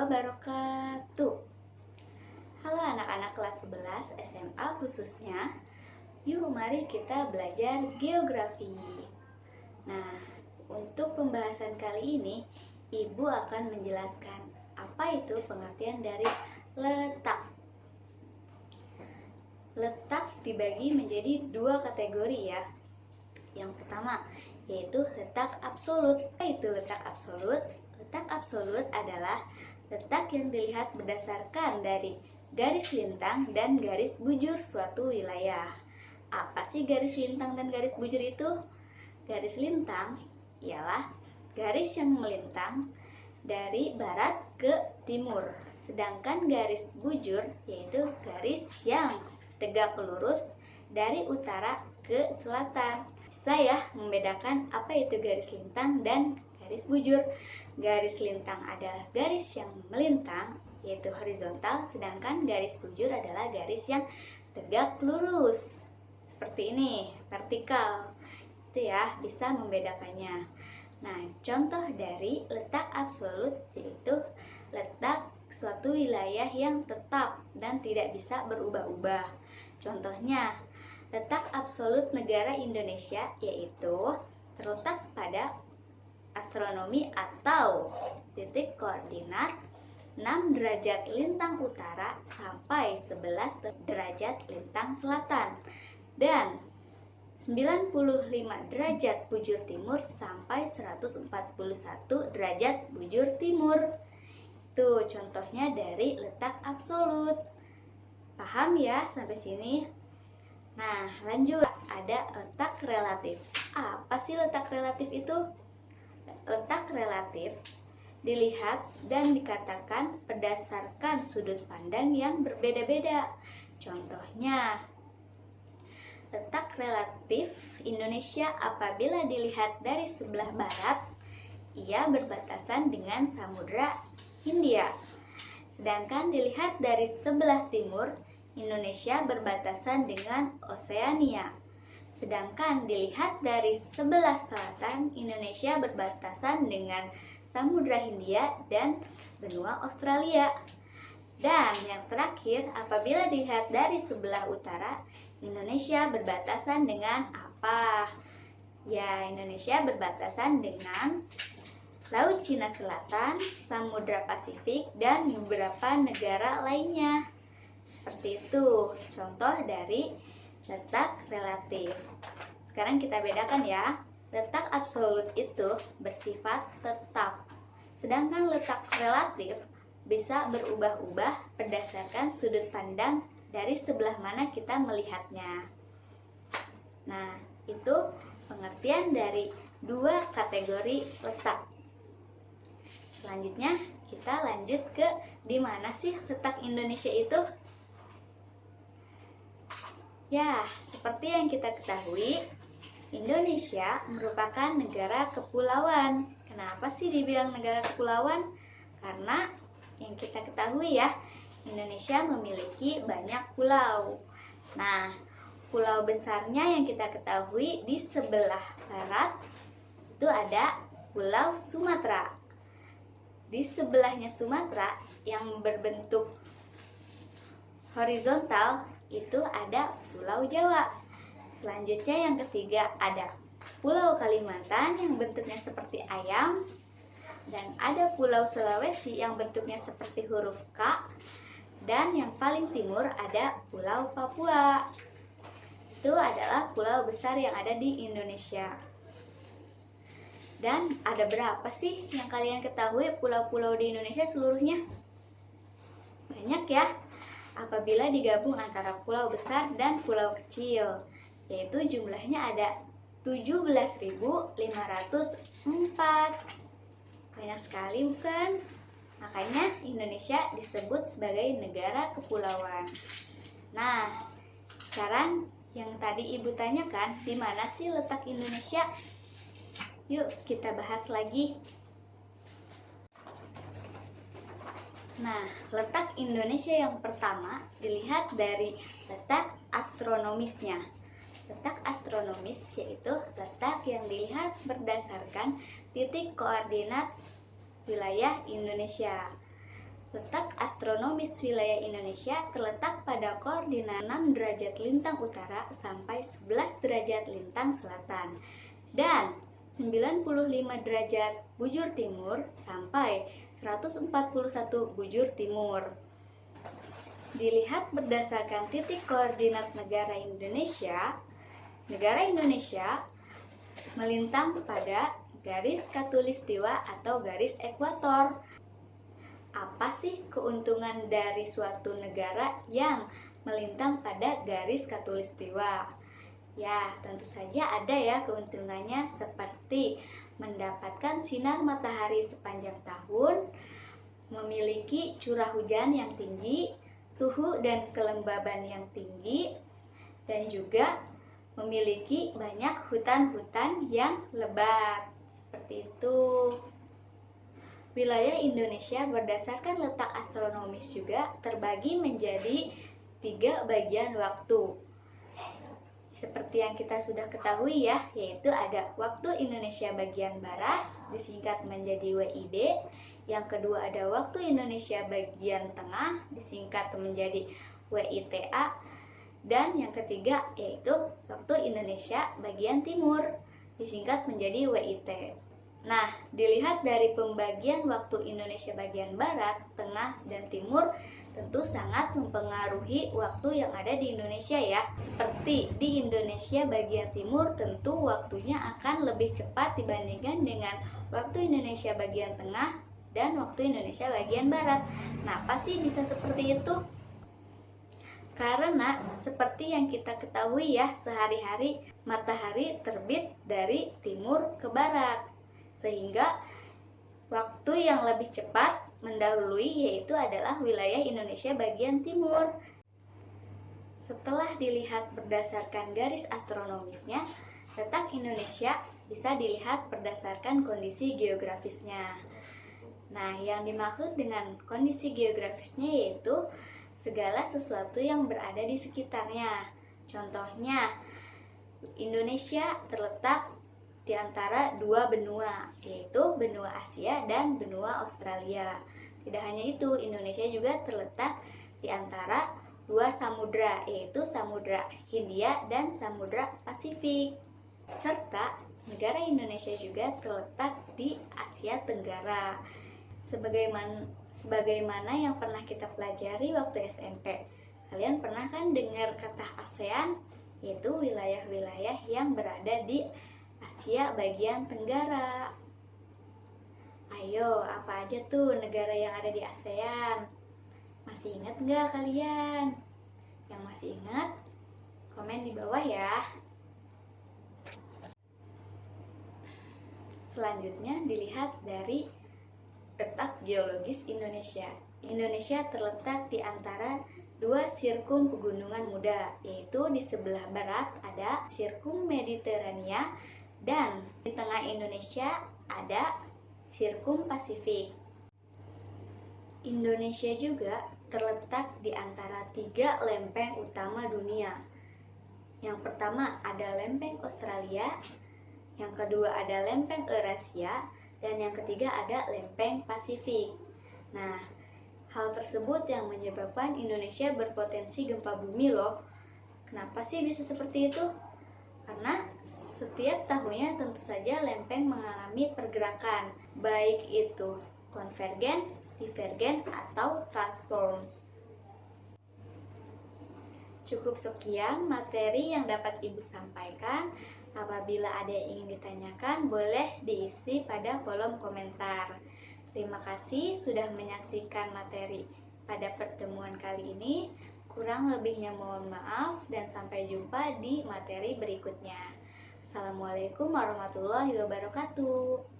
wabarakatuh. Halo anak-anak kelas 11 SMA khususnya. Yuk mari kita belajar geografi. Nah, untuk pembahasan kali ini Ibu akan menjelaskan apa itu pengertian dari letak. Letak dibagi menjadi dua kategori ya. Yang pertama yaitu letak absolut. Apa itu letak absolut? Letak absolut adalah letak yang dilihat berdasarkan dari garis lintang dan garis bujur suatu wilayah. Apa sih garis lintang dan garis bujur itu? Garis lintang ialah garis yang melintang dari barat ke timur. Sedangkan garis bujur yaitu garis yang tegak lurus dari utara ke selatan. Saya membedakan apa itu garis lintang dan garis bujur. Garis lintang adalah garis yang melintang, yaitu horizontal, sedangkan garis bujur adalah garis yang tegak lurus. Seperti ini, vertikal. Itu ya, bisa membedakannya. Nah, contoh dari letak absolut yaitu letak suatu wilayah yang tetap dan tidak bisa berubah-ubah. Contohnya, letak absolut negara Indonesia yaitu terletak pada astronomi atau titik koordinat 6 derajat lintang utara sampai 11 derajat lintang selatan dan 95 derajat bujur timur sampai 141 derajat bujur timur. Itu contohnya dari letak absolut. Paham ya sampai sini? Nah, lanjut. Ada letak relatif. Apa sih letak relatif itu? Letak relatif dilihat dan dikatakan berdasarkan sudut pandang yang berbeda-beda. Contohnya, letak relatif Indonesia apabila dilihat dari sebelah barat, ia berbatasan dengan Samudra Hindia. Sedangkan dilihat dari sebelah timur, Indonesia berbatasan dengan Oseania. Sedangkan dilihat dari sebelah selatan, Indonesia berbatasan dengan Samudra Hindia dan benua Australia. Dan yang terakhir, apabila dilihat dari sebelah utara, Indonesia berbatasan dengan apa? Ya, Indonesia berbatasan dengan Laut Cina Selatan, Samudra Pasifik, dan beberapa negara lainnya. Seperti itu, contoh dari letak relatif. Sekarang kita bedakan ya. Letak absolut itu bersifat tetap. Sedangkan letak relatif bisa berubah-ubah berdasarkan sudut pandang dari sebelah mana kita melihatnya. Nah, itu pengertian dari dua kategori letak. Selanjutnya, kita lanjut ke di mana sih letak Indonesia itu? Ya, seperti yang kita ketahui, Indonesia merupakan negara kepulauan. Kenapa sih dibilang negara kepulauan? Karena yang kita ketahui ya, Indonesia memiliki banyak pulau. Nah, pulau besarnya yang kita ketahui di sebelah barat itu ada Pulau Sumatera. Di sebelahnya Sumatera yang berbentuk horizontal itu ada Pulau Jawa. Selanjutnya yang ketiga ada Pulau Kalimantan yang bentuknya seperti ayam. Dan ada Pulau Sulawesi yang bentuknya seperti huruf K. Dan yang paling timur ada Pulau Papua. Itu adalah pulau besar yang ada di Indonesia. Dan ada berapa sih yang kalian ketahui pulau-pulau di Indonesia seluruhnya? Banyak ya, apabila digabung antara pulau besar dan pulau kecil, yaitu jumlahnya ada 17.504. Banyak sekali bukan? Makanya Indonesia disebut sebagai negara kepulauan. Nah, sekarang yang tadi Ibu tanyakan, di mana sih letak Indonesia? Yuk kita bahas lagi. Nah, letak Indonesia yang pertama dilihat dari letak astronomisnya. Letak astronomis yaitu letak yang dilihat berdasarkan titik koordinat wilayah Indonesia. Letak astronomis wilayah Indonesia terletak pada koordinat 6 derajat lintang utara sampai 11 derajat lintang selatan dan 95 derajat bujur timur sampai 141 bujur timur. Dilihat berdasarkan titik koordinat negara Indonesia melintang pada garis khatulistiwa atau garis ekuator. Apa sih keuntungan dari suatu negara yang melintang pada garis khatulistiwa? Ya, tentu saja ada ya keuntungannya, seperti mendapatkan sinar matahari sepanjang tahun, memiliki curah hujan yang tinggi, suhu dan kelembaban yang tinggi, dan juga memiliki banyak hutan-hutan yang lebat. Seperti itu. Wilayah Indonesia berdasarkan letak astronomis juga terbagi menjadi 3 bagian waktu. Seperti yang kita sudah ketahui ya, yaitu ada waktu Indonesia bagian Barat, disingkat menjadi WIB. Yang kedua ada waktu Indonesia bagian Tengah, disingkat menjadi WITA. Dan yang ketiga yaitu waktu Indonesia bagian Timur, disingkat menjadi WIT. Nah, dilihat dari pembagian waktu Indonesia bagian Barat, Tengah, dan Timur tentu sangat mempengaruhi waktu yang ada di Indonesia ya. Seperti di Indonesia bagian Timur tentu waktunya akan lebih cepat dibandingkan dengan waktu Indonesia bagian Tengah dan waktu Indonesia bagian Barat. Kenapa sih bisa seperti itu? Karena seperti yang kita ketahui ya, sehari-hari matahari terbit dari timur ke barat, sehingga waktu yang lebih cepat mendahului yaitu adalah wilayah Indonesia bagian timur. Setelah dilihat berdasarkan garis astronomisnya, letak Indonesia bisa dilihat berdasarkan kondisi geografisnya. Nah, yang dimaksud dengan kondisi geografisnya yaitu segala sesuatu yang berada di sekitarnya. Contohnya, Indonesia terletak di antara 2 benua, yaitu benua Asia dan benua Australia. Tidak hanya itu, Indonesia juga terletak di antara 2 samudra, yaitu Samudra Hindia dan Samudra Pasifik. Serta negara Indonesia juga terletak di Asia Tenggara. Sebagaimana yang pernah kita pelajari waktu SMP. Kalian pernah kan dengar kata ASEAN, yaitu wilayah-wilayah yang berada di Asia bagian Tenggara. Ayo, apa aja tuh negara yang ada di ASEAN? Masih ingat nggak kalian? Yang masih ingat, komen di bawah ya. Selanjutnya dilihat dari letak geologis Indonesia. Indonesia terletak di antara 2 sirkum pegunungan muda, yaitu di sebelah barat ada sirkum Mediterania dan di tengah Indonesia ada sirkum Pasifik. Indonesia juga terletak di antara 3 lempeng utama dunia. Yang pertama ada lempeng Australia, yang kedua ada lempeng Eurasia, dan yang ketiga ada lempeng Pasifik. Nah, hal tersebut yang menyebabkan Indonesia berpotensi gempa bumi loh. Kenapa sih bisa seperti itu? Karena setiap tahunnya tentu saja lempeng mengalami pergerakan, baik itu konvergen, divergen, atau transform. Cukup sekian materi yang dapat Ibu sampaikan. Apabila ada yang ingin ditanyakan, boleh diisi pada kolom komentar. Terima kasih sudah menyaksikan materi pada pertemuan kali ini. Kurang lebihnya mohon maaf dan sampai jumpa di materi berikutnya. Assalamualaikum warahmatullahi wabarakatuh.